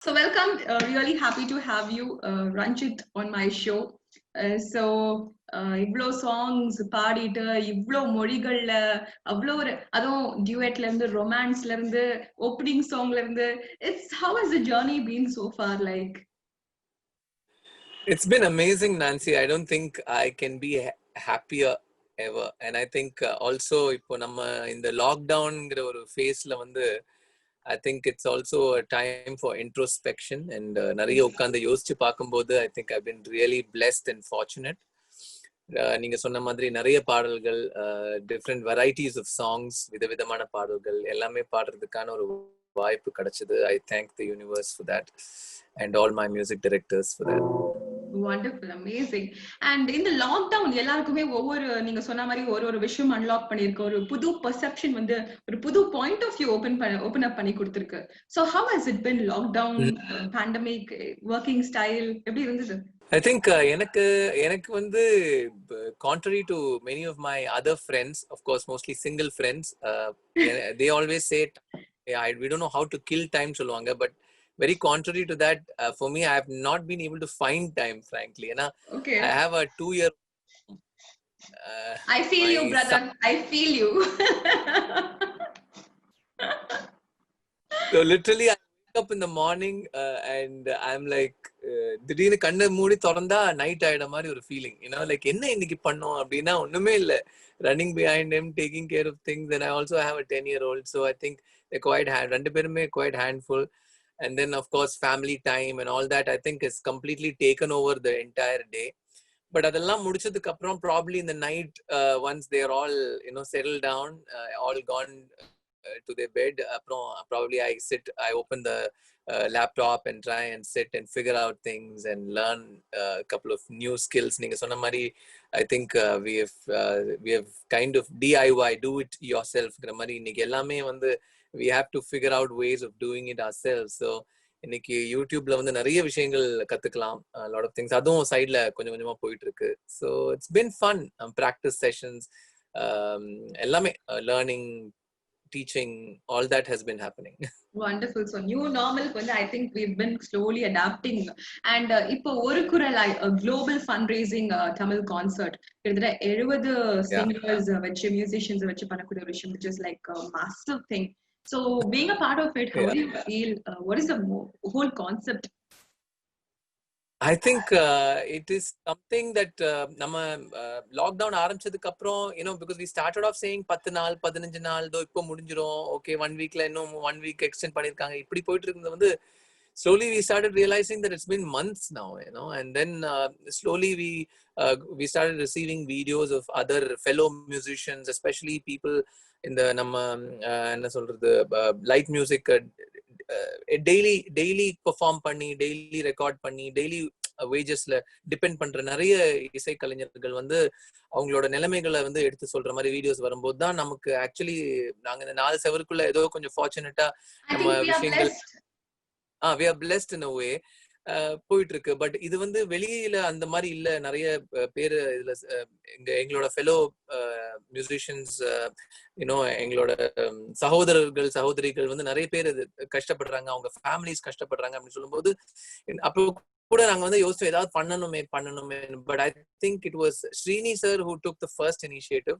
So welcome. Really happy to have you, Ranjit, on my show. So இவ்ளோ songs பாடிட்டு இவ்ளோ மொழிகள்ல அவ்ளோ ஒரு அதுவும் டியூட்ல இருந்து ரொமான்ஸ்ல இருந்து ஓப்பனிங் சாங்ல இருந்து it's how has the journey been so far like? It's been amazing, Nancy. I don't think I can be happier ever. And I think also இப்போ நம்ம இந்த லாக்டவுன்ங்கிற ஒரு ஃபேஸ்ல வந்து I think it's also a time for introspection and நிறைய உட்கார்ந்து யோசிச்சு பார்க்கும்போது I think I've been really blessed and fortunate. நீங்க சொன்ன மாதிரி நிறைய பாடல்கள் டிஃப்ரெண்ட் வெரைட்டிஸ் ஆஃப் சாங்ஸ் விதவிதமான பாடல்கள் எல்லாமே பாடுறதுக்கான ஒரு வாய்ப்பு கிடைச்சது. I thank the universe for that and all my music directors for that. Wonderful, amazing. And in the lockdown எல்லாருக்குமே ஒவ்வொரு நீங்க சொன்ன மாதிரி ஒரு விஷயம் அன்லாக் பண்ணிருக்கு, ஒரு புது பெர்செப்ஷன் வந்து ஒரு புது point of view open up பண்ணி கொடுத்திருக்கு. So how has it been lockdown, pandemic, working style எப்படி இருந்தது? I think எனக்கு வந்து contrary to many of my other friends, of course mostly single friends, they always say we don't know how to kill time சொல்லுவாங்க. But very contrary to that, for me, I have not been able to find time, frankly. Okay. I have a 2-year. I feel you, brother. I feel you. So literally, I wake up in the morning and I'm like, திடீர்னு கண்ணை மூடி திறந்தா night ஆயிட மாதிரி ஒரு feeling, like என்ன இன்னைக்கு பண்ணோம் அப்படின்னா ஒண்ணுமே இல்லை. Running behind him, taking care of things, and I also have a 10-year-old, so I think they're quite ரெண்டு பேருமே quite handful. And then of course family time and all that I think is completely taken over the entire day. But அதெல்லாம் முடிச்சதுக்கு அப்புறம் probably in the night, once they're all settled down, all gone to their bed, probably I open the laptop and try and sit and figure out things and learn a couple of new skills. நீங்க சொன்ன மாதிரி I think we have kind of DIY, do it yourself மாதிரி இன்னைக்கு எல்லாமே வந்து we have to figure out ways of doing it ourselves. So இன்னைக்கு யூடியூப்ல வந்து நிறைய விஷயங்கள் கத்துக்கலாம், lot of things அதுவும் சைட்ல கொஞ்சம் கொஞ்சமா போயிட்டு இருக்கு. So it's been fun, practice sessions, எல்லாமே learning, teaching, all that has been happening. Wonderful. So new normal வந்து I think we've been slowly adapting. And இப்போ ஒரு குரலாய் a global fundraising Tamil concert கிட்டத்தட்ட 70 singers வச்சு musicians வச்சு பண்ணக்கூடிய ஒரு விஷயம், which is like a massive thing. So being a part of it, how do you feel? What is the whole concept? I think it is something that நம்ம lockdown ஆரம்பிச்சதுக்கு அப்புறம் because we started off saying 10 நாள் 15 நாள் தோ இப்போ முடிஞ்சிரும், okay 1 வீக்ல இன்னும் 1 வீக் எக்ஸ்டெண்ட் பண்ணிருக்காங்க, இப்படி போயிட்டு இருந்தது வந்து slowly we started realizing that it's been months now, and then slowly we started receiving videos of other fellow musicians, especially people in the நம்ம என்ன சொல்றது லைட் மியூசிக் டெய்லி பெர்ஃபார்ம் பண்ணி டெய்லி ரெக்கார்ட் பண்ணி டெய்லி வேஜஸ்ல டிபெண்ட் பண்ற நிறைய இசை கலைஞர்கள் வந்து அவங்களோட நிலைமைகளை வந்து எடுத்து சொல்ற மாதிரி வீடியோஸ் வரும்போது தான் நமக்கு ஆக்சுவலி நாங்க இந்த 4 செவருக்குள்ள ஏதோ கொஞ்சம் ஃபார்ச்சுனேட்டா நம்ம விஷயங்கள் we are blessed in a way போயிட்டு இருக்கு. பட் இது வந்து வெளியில அந்த மாதிரி இல்ல. நிறைய பேரு இதுல எங்களோட ஃபெலோ மியூசிஷியன்ஸ், எங்களோட சகோதரர்கள் சகோதரிகள் வந்து நிறைய பேர் கஷ்டப்படுறாங்க, அவங்க ஃபேமிலிஸ் கஷ்டப்படுறாங்க அப்படின்னு சொல்லும்போது அப்போ கூட நாங்க வந்து யோசிச்சோம் ஏதாவது பண்ணணுமே. But I think it was Srini sir who took the first initiative.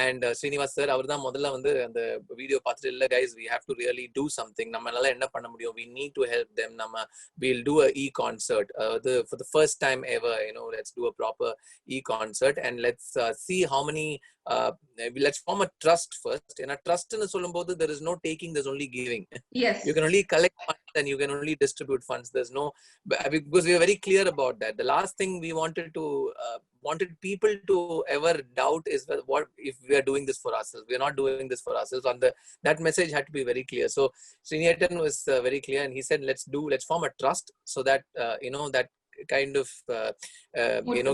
And Srinivas sir அவர் தான் முதல்ல வந்து அந்த வீடியோ பார்த்துட்டு இல்ல guys, we have to really do something, நம்மளால என்ன பண்ண முடியும், we need to help them, we'll do a e-concert for the first time ever, let's do a proper e-concert and let's see how many let's form a trust first. In a trust னு சொல்லும்போது there is no taking, there's only giving. Yes, you can only collect funds and you can only distribute funds. There's no, because we are very clear about that. The last thing we wanted people to ever doubt is what if we are doing this for ourselves. We are not doing this for ourselves. That message had to be very clear. So Srinivas was very clear and he said let's form a trust so that that kind of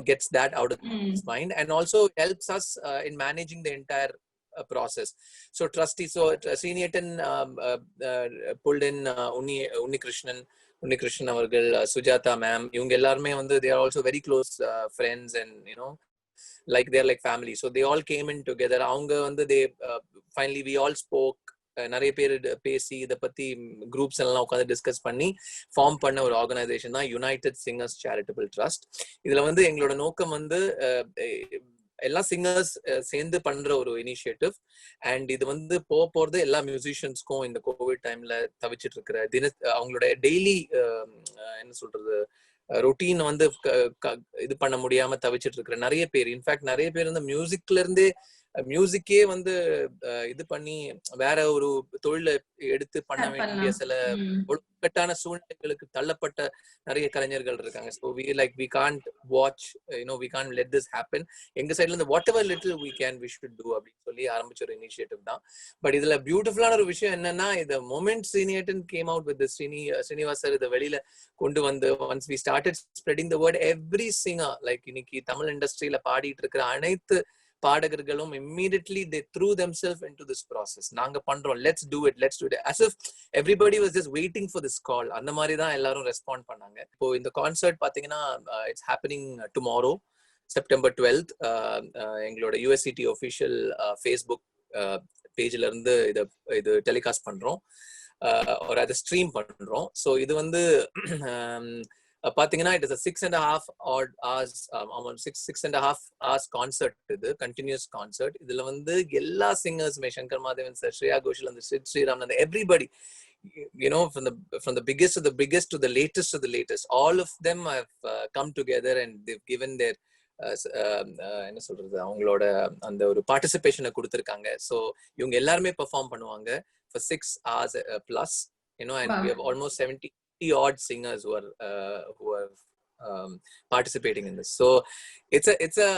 gets that out of his mind and also helps us in managing the entire process. So trustee, so Srinivas pulled in Unni Krishnan அவர்கள், Sujatha ma'am, இவங்க எல்லாருமே வந்து they are also very close friends and like they're like family. So they all came in together. அவங்க வந்து they finally we all spoke நிறைய பேர் பேசி இதை பத்தி குரூப்ஸ் எல்லாம் உட்காந்து டிஸ்கஸ் பண்ணி ஃபார்ம் பண்ண ஒரு ஆர்கனைசேஷன் தான் யுனைடெட் சிங்கர்ஸ் சேரிட்டபிள் ட்ரஸ்ட். இதுல வந்து எங்களோட நோக்கம் வந்து எல்லா சிங்கர்ஸ் சேர்ந்து பண்ற ஒரு இனிஷியேட்டிவ். அண்ட் இது வந்து போறது எல்லா மியூசிஷியன்ஸ்க்கும் இந்த கோவிட் டைம்ல தவிச்சிட்டு இருக்கிற அவங்களோட டெய்லி என்ன சொல்றது ரொட்டீன் வந்து இது பண்ண முடியாம தவிச்சிட்டு இருக்கிற நிறைய பேர், இன்ஃபேக்ட் நிறைய பேர் வந்து மியூசிக்ல இருந்தே மியூசிக்கே வந்து இது பண்ணி வேற ஒரு தொழிலை எடுத்து பண்ண வேண்டிய சில ஒழுக்கட்டான சூழ்நிலைகளுக்கு தள்ளப்பட்ட நிறைய கலைஞர்கள் இருக்காங்க. So we can't watch, we can't let this happen. எங்க சைட்ல இருந்து whatever little we should do அப்படின்னு சொல்லி ஆரம்பிச்ச ஒரு இனிஷியேட்டிவ் தான். பட் இதுல பியூட்டிஃபுல்லான ஒரு விஷயம் என்னன்னா, இந்த மொமெண்ட் சீனியேட்டன் came out with Srinivas sir இதை வெளியில கொண்டு வந்து once we started spreading the word, every singer, like இன்னைக்கு தமிழ் இண்டஸ்ட்ரியில பாடிட்டு இருக்கிற அனைத்து பாடகர்களும் immediately they threw themselves into this process. நாங்க பண்றோம், let's do it as if everybody was just waiting for this call. அந்த மாதிரி தான் எல்லாரும் ரெஸ்பாண்ட் பண்ணாங்க. இப்போ இந்த கான்சர்ட் பாத்தீங்கன்னா it's happening tomorrow September 12th. எங்களோட USCT official Facebook பேஜ்ல இருந்து இது டெலிகாஸ்ட் பண்றோம், ஒரு அதை ஸ்ட்ரீம் பண்றோம். ஸோ இது வந்து பாத்தீங்கன்னா it is a 6.5 hours concert. இது கண்டினியூஸ் கான்சர்ட். இதுல வந்து எல்லா சிங்கர்ஸுமே, சங்கர் மாதேவன் சார், ஸ்ரேயா கோஷல், அந்த Sid Sriram, everybody, from the biggest to the latest, all of them have come together and they've given their என்ன சொல்றது அவங்களோட அந்த ஒரு பார்ட்டிசிபேஷனை கொடுத்திருக்காங்க. ஸோ இவங்க எல்லாருமே பெர்ஃபார்ம் பண்ணுவாங்க for 6 hours plus, and we have almost 70 odd singers who are participating in this. So it's a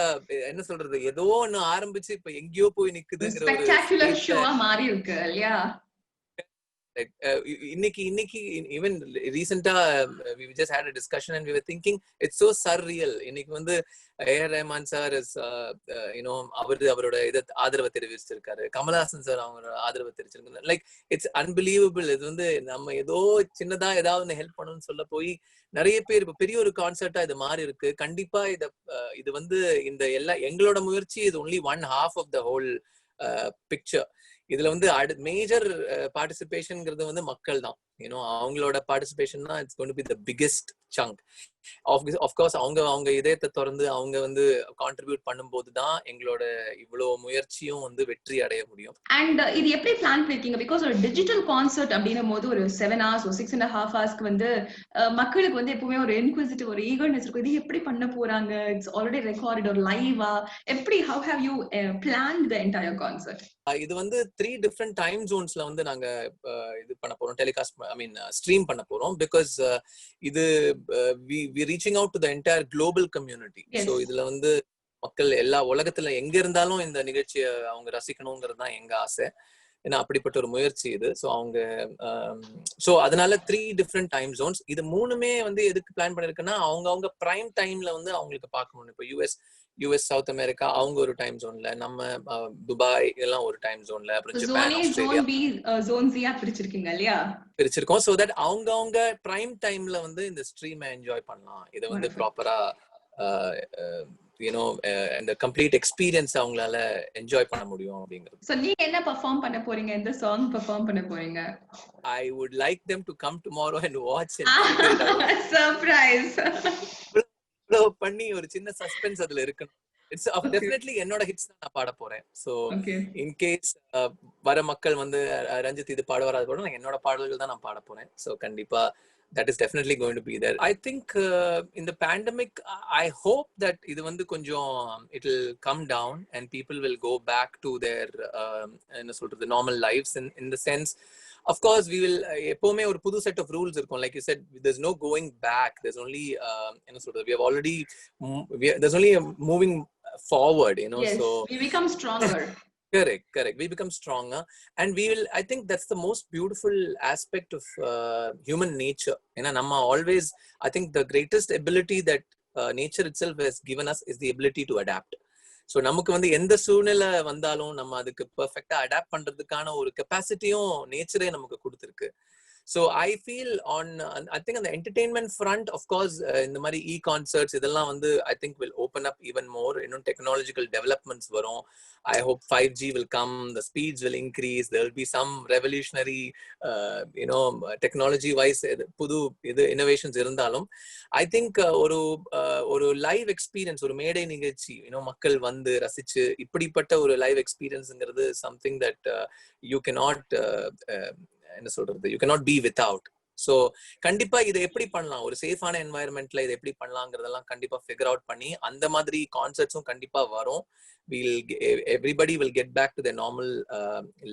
என்ன சொல்றது ஏதோ ஒன்னு ஆரம்பிச்சு இப்ப எங்கேயோ போய் நிக்குதுங்கிற ஒரு ஸ்பெக்டாகுலர் ஷோவா மாறி இருக்கு இல்லையா? இன்னைக்கு even recently we just had a discussion and we were thinking it's so surreal. இன்னைக்கு வந்து A.R. Rahman sir is அவரோட இத ஆதரவு தெரிவிச்சிருக்காரு, கமலஹாசன் சார் அவங்களோட ஆதரவு தெரிவிச்சிருக்காரு. Like it's unbelievable. இது வந்து நம்ம ஏதோ சின்னதா ஏதாவது ஹெல்ப் பண்ணணும்னு சொல்ல போய் நிறைய பேர் இப்ப பெரிய ஒரு கான்சர்ட்டா இது மாறி இருக்கு. கண்டிப்பா இது வந்து இந்த எல்லா எங்களோட முயற்சி இது only 1/2 of the whole picture. இதுல வந்து மேஜர் பார்ட்டிசிபேஷன்ங்கிறது வந்து மக்கள் தான். அவங்களோட பார்ட்டிசிபேஷன் தான் it's going to be the biggest chunk. Of course அவங்க இதயத்தை திறந்து அவங்க வந்து கான்ட்ரிபியூட் பண்ணும்போது தான் எங்களோட இவ்வளவு முயற்சியும் வந்து வெற்றி அடைய முடியும். அண்ட் இது எப்படி பிளான் பண்ணிருக்கீங்க? பிகாஸ் ஒரு டிஜிட்டல் கான்சர்ட் அப்படின்னும் போது ஒரு 7 hours or 6.5 hours வந்து மக்களுக்கு வந்து எப்பவுமே ஒரு இன்க்விசிட்டிவ், ஒரு ஈகர்னஸ் இருக்கும். இது எப்படி பண்ண போறாங்க? இட்ஸ் ஆல்ரெடி ரெக்கார்டட் ஒரு லைவா? எப்படி how have you planned the entire concert? இது வந்து 3 different time zonesல வந்து நாங்க இது பண்ண போறோம், டெலிகாஸ்ட் ஸ்ட்ரீம் பண்ண போறோம். பிகாஸ் இது we reaching out to the entire global community. So இதுல வந்து மக்கள் எல்லா உலகத்துல எங்க இருந்தாலும் இந்த நிகழ்ச்சியை அவங்க ரசிக்கணுங்கிறது தான் எங்க ஆசை. ஏன்னா அப்படிப்பட்ட ஒரு முயற்சி இது. ஸோ அதனால 3 different time zones. இது 3மே வந்து எதுக்கு பிளான் பண்ணிருக்குன்னா அவங்க பிரைம் டைம்ல வந்து அவங்களுக்கு பார்க்கணும். இப்போ யூஎஸ் சவுத் அமெரிக்கா அவங்க ஒரு டைம் ஜோன்ல, நம்ம துபாய் இதெல்லாம் ஒரு டைம் ஜோன்ல, அப்புறம் ஜப்பான், ஆஸ்திரேலியா பிரிச்சிருக்கோம். சோ தட் அவங்க பிரைம் டைம்ல வந்து இந்த ஸ்ட்ரீமை என்ஜாய் பண்ணலாம். இதை வந்து ப்ராப்பரா அந்த கம்ப்ளீட் எக்ஸ்பீரியன்ஸ் அவங்களால என்ஜாய் பண்ண முடியும் அப்படிங்கிறது. சோ நீங்க என்ன பெர்ஃபார்ம் பண்ண போறீங்க? எந்த சாங் பெர்ஃபார்ம் பண்ண போறீங்க? I would like them to come tomorrow and watch it. Surprise. பண்ணி ஒரு சின்ன சஸ்பென்ஸ் அதுல இருக்கணும். இட்ஸ் டெஃபினெட்லி என்னோட ஹிட்ஸ் தான் நான் பாட போறேன். சோ இன் கேஸ் வர மக்கள் வந்து ரஞ்சித் இது பாட வராது கூட என்னோட பாடல்கள் தான் நான் பாட போறேன். சோ கண்டிப்பா that is definitely going to be there. I think in the pandemic I hope that இது வந்து கொஞ்சம் it will come down and people will go back to their என்ன சொல்றது normal lives in the sense. Of course we will எப்பவுமே ஒரு புது set of rules இருக்கும். Like you said, there's no going back. There's only என்ன சொல்றது we have already there's only a moving forward, yes, so we become stronger. Correct. We become stronger and we will, I think that's the most beautiful aspect of human nature. Namma always, I think the greatest ability that nature itself has given us is the ability to adapt. So நமக்கு வந்து எந்த சூழ்நிலை வந்தாலும் நம்ம அதுக்கு பெர்ஃபெக்ட்டா adapt பண்றதுக்கான ஒரு கெப்பாசிட்டியும் நேச்சரே நமக்கு கொடுத்திருக்கு. So I feel I think on the entertainment front, of course, in the mari e-concerts idella vandu I think will open up even more. Technological developments varum. I hope 5G will come, the speeds will increase, there will be some revolutionary technology wise pudu innovations irundalum I think ஒரு live experience, ஒரு மேடை நிகழ்ச்சி, மக்கள் வந்து ரசிச்சு இப்படிப்பட்ட ஒரு live எக்ஸ்பீரியன்ஸ்ங்கிறது சம்திங் தட் யூ கேனாட் என்ன சொல்றது, you cannot be without. So கண்டிப்பா இதை எப்படி பண்ணலாம், ஒரு சேஃபான என்வாயர்மெண்ட்ல இதை எப்படி பண்ணலாங்கிறதெல்லாம் கண்டிப்பா ஃபிகர் அவுட் பண்ணி அந்த மாதிரி கான்சர்ட்ஸும் கண்டிப்பா வரும். Everybody will get back to their normal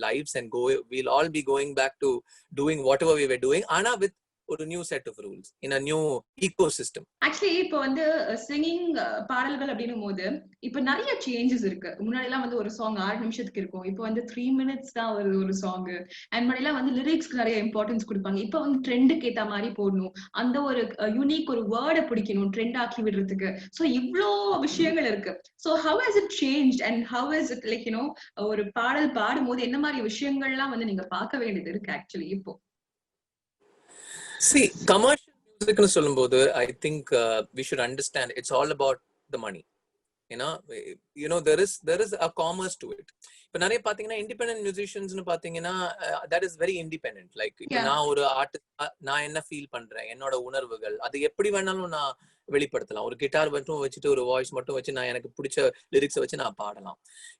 lives and we'll all be going back to doing whatever we were doing, ana with ஒரு new set of rules in a new ecosystem. Actually இப்போ வந்து singing பாடல்கள் அப்படின்னும் போது இப்போ நிறைய changes இருக்கு. முன்னாடி எல்லாம் வந்து ஒரு சாங் 6 நிமிஷத்துக்கு இருக்கும், இப்போ வந்து 3 minutes தான் வருது ஒரு சாங். அண்ட் முன்னாடி எல்லாம் வந்து லிரிக்ஸ்க்கு நிறைய இம்பார்ட்டன்ஸ் கொடுப்பாங்க. இப்போ வந்து ட்ரெண்டுக்கு ஏத்த மாதிரி போடணும், அந்த ஒரு யூனிக் ஒரு வேர்டை பிடிக்கணும், ட்ரெண்ட் ஆக்கி விடுறதுக்கு. ஸோ இவ்வளோ விஷயங்கள் இருக்கு. So how has it change and how has it like ஒரு பாடல் பாடும் போது என்ன மாதிரி விஷயங்கள்லாம் வந்து நீங்க பார்க்க வேண்டியது இருக்கு ஆக்சுவலி இப்போ? See, commercial music nu solumbodhu I think we should understand it's all about the money. There is a commerce to it. இப்ப நிறைய பாத்தீங்கன்னா இண்டிபெண்டன்ட் மியூசிஷியன்ஸ்னு பாத்தீங்கன்னா that is very independent. Like இப்ப நான் ஒரு ஆர்டிஸ்ட், நான் என்ன ஃபீல் பண்றேன், என்னோட உணர்வுகள், அது எப்படி வேணாலும் நான் வெளிப்படுத்தலாம். ஒரு கிட்டார் மட்டும் வச்சுட்டு ஒரு வாய்ஸ் மட்டும் வச்சு நான் எனக்கு பிடிச்ச லிரிக்ஸை வச்சு நான் பாடலாம்,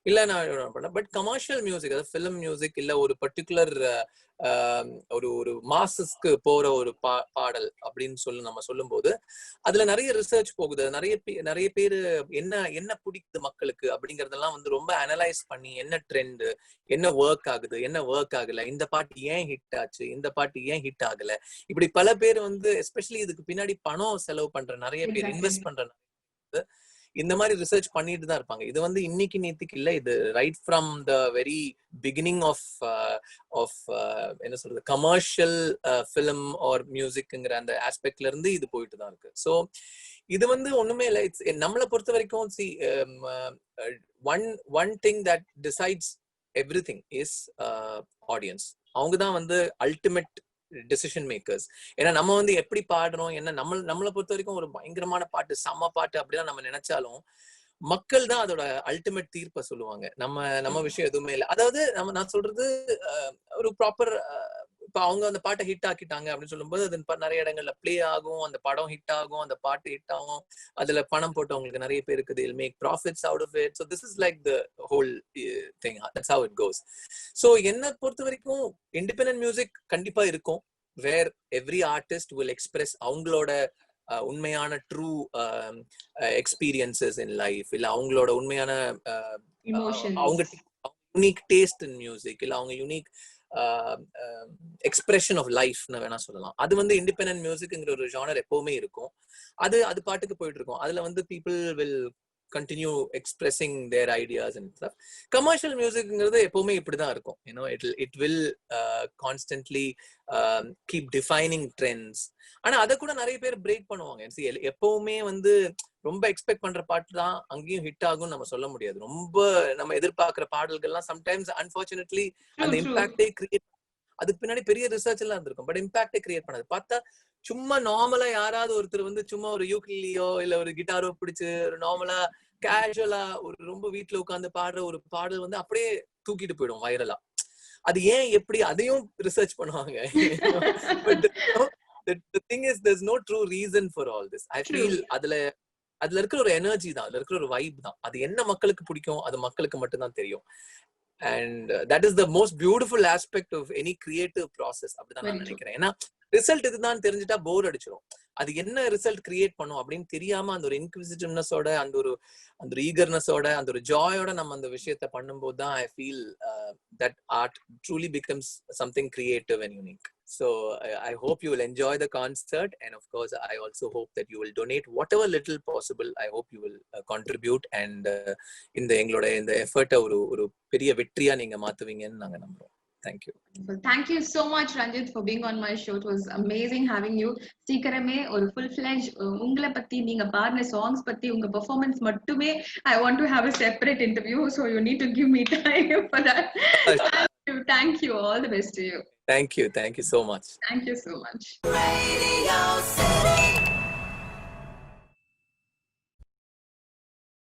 இல்ல நான் பண்ணலாம். பட் கமர்ஷியல் மியூசிக், அதாவது ஃபிலிம் மியூசிக், இல்ல ஒரு பர்டிகுலர் ஒரு மாசஸ்க்கு போற ஒரு பாடல் அப்படின்னு நம்ம சொல்லும் போது அதுல நிறைய ரிசர்ச் போகுது. நிறைய பேரு என்ன பிடிக்குது மக்களுக்கு அப்படிங்கறதெல்லாம் வந்து ரொம்ப அனலைஸ் பண்ணி என்ன ட்ரெண்ட், என்ன ஒர்க் ஆகுது, என்ன ஒர்க் ஆகல, இந்த பாட்டு ஏன் ஹிட் ஆச்சு, இந்த பாட்டு ஏன் ஹிட் ஆகல, இப்படி பல பேர் வந்து எஸ்பெஷலி இதுக்கு பின்னாடி பணம் செலவு பண்ற நிறைய பேர், இன்வெஸ்ட் பண்ற இந்த மாதிரி ரிசர்ச் பண்ணிட்டு தான் இருப்பாங்க. இது வந்து இன்னைக்கு நேத்துக்கு இல்ல, இது right from the very beginning of என்ன சொல்றது கமர்ஷியல் ஃபிலிம் ஆர் மியூசிக்ங்கிற அந்த ஆஸ்பெக்ட்ல இருந்து இது போயிட்டு தான் இருக்கு. ஸோ இது வந்து ஒண்ணுமே இல்லை. நம்மளை பொறுத்த வரைக்கும் one thing that decides everything is audience. அவங்க தான் வந்து அல்டிமேட் டெசிஷன் மேக்கர்ஸ். ஏன்னா நம்ம வந்து எப்படி பாடுறோம், என்ன நம்மளை பொறுத்த வரைக்கும் ஒரு பயங்கரமான பாட்டு, செம்ம பாட்டு அப்படிலாம் நம்ம நினைச்சாலும் மக்கள் தான் அதோட அல்டிமேட் தீர்ப்பை சொல்லுவாங்க. நம்ம விஷயம் எதுவுமே இல்லை. அதாவது நான் சொல்றது ஒரு ப்ராப்பர், இப்ப அவங்க அந்த பாட்டை ஹிட் ஆக்கிட்டாங்க அப்படின்னு சொல்லும்போது அது நிறைய இடங்கள்ல பிளே ஆகும், அந்த படம் ஹிட் ஆகும், அந்த பாட்டு ஹிட் ஆகும், அதுல பணம் போட்டவங்களுக்கு நிறைய பேருக்கு they'll make profits out of it. So this is like the whole thing. That's how it goes. So என்ன பொறுத்த வரைக்கும் இண்டிபெண்டன்ட் மியூசிக் கண்டிப்பா இருக்கும், where every artist will express அவங்களோட உண்மையான ட்ரூ எக்ஸ்பீரியன்சஸ் இன் லைஃப், இல்ல அவங்களோட உண்மையான அவங்க யூனிக் டேஸ்ட் இன் மியூசிக், இல்ல அவங்க யூனிக் எக்ஸ்பிரஷன் ஆஃப் லைஃப்னு வேணா சொல்லலாம். அது வந்து இண்டிபெண்டன்ட் மியூசிக்ங்கிற ஒரு ஜானர் எப்பவுமே இருக்கும். அது பாட்டுக்கு போயிட்டு இருக்கும். அதுல வந்து people will continue expressing their ideas and stuff. Commercial music ங்கிறது எப்பவுமே இப்படிதான் இருக்கும். It will constantly keep defining trends. ஆனா அத கூட நிறைய பேர் பிரேக் பண்ணுவாங்க. எப்பவுமே வந்து ரொம்ப எக்ஸ்பெக்ட் பண்ற பாட்டு தான் அங்கேயும் ஹிட் ஆகும் நம்ம சொல்ல முடியாது. ரொம்ப நம்ம எதிர்பார்க்கிற பாடல்கள்லாம் சம்டைம்ஸ் அன்பார்ச்சுனேட்லி அந்த இம்பாக்டே கிரியேட், அதுக்கு பின்னாடி பெரிய ரிசர்ச் எல்லாம் இருந்திருக்கும், பட் இம்பாக்டே கிரியேட் பண்ணது பார்த்தா சும்மா நார்மலா யாராவது ஒருத்தர் வந்து சும்மா ஒரு யூக்லியோ இல்ல ஒரு கிட்டாரோ பிடிச்சு ஒரு நார்மலா கேஷுவலா ஒரு ரொம்ப வீட்டுல உட்கார்ந்து பாடுற ஒரு பாடல் வந்து அப்படியே தூக்கிட்டு போயிடும் வைரலா. அது ஏன் எப்படி அதையும் ரிசர்ச் பண்ணுவாங்க. The thing is there's no true reason for all this. I feel அதுல இருக்கிற ஒரு எனர்ஜி தான், அதுல இருக்கிற ஒரு வைப் தான், அது என்ன மக்களுக்கு பிடிக்கும் அது மக்களுக்கு மட்டும்தான் தெரியும். And that is the most beautiful aspect of any creative process. அப்படிதான் நான் நினைக்கிறேன். ஏன்னா ரிசல்ட் இதுதான் தெரிஞ்சுட்டா போர் அடிச்சிடும். அது என்ன ரிசல்ட் கிரியேட் பண்ணும் அப்படின்னு தெரியாம அந்த ஒரு இன்க்விசிட்டிவ்னஸோட, அந்த ஒரு ஈகர்னஸோட, அந்த ஒரு ஜாயோட நம்ம அந்த விஷயத்த பண்ணும்போது தான் I feel that art truly becomes something creative and unique. So I hope you will enjoy the concert, and of course I also hope that you will donate whatever little possible. I hope you will contribute and எங்களோட இந்த எஃபர்ட்டை ஒரு பெரிய வெற்றியா நீங்க மாத்துவீங்கன்னு நாங்க நம்புறோம். Thank you. Well, thank you so much, Ranjit, for being on my show. It was amazing having you. சீக்கிரமே ஒரு full-fledged உங்களை பத்தி, நீங்க பாடின songs பத்தி, உங்க performance மட்டுமே I want to have a separate interview, so you need to give me time for that. Thank you. Thank you. All the best to you. Thank you so much. Thank you so much. Radio City.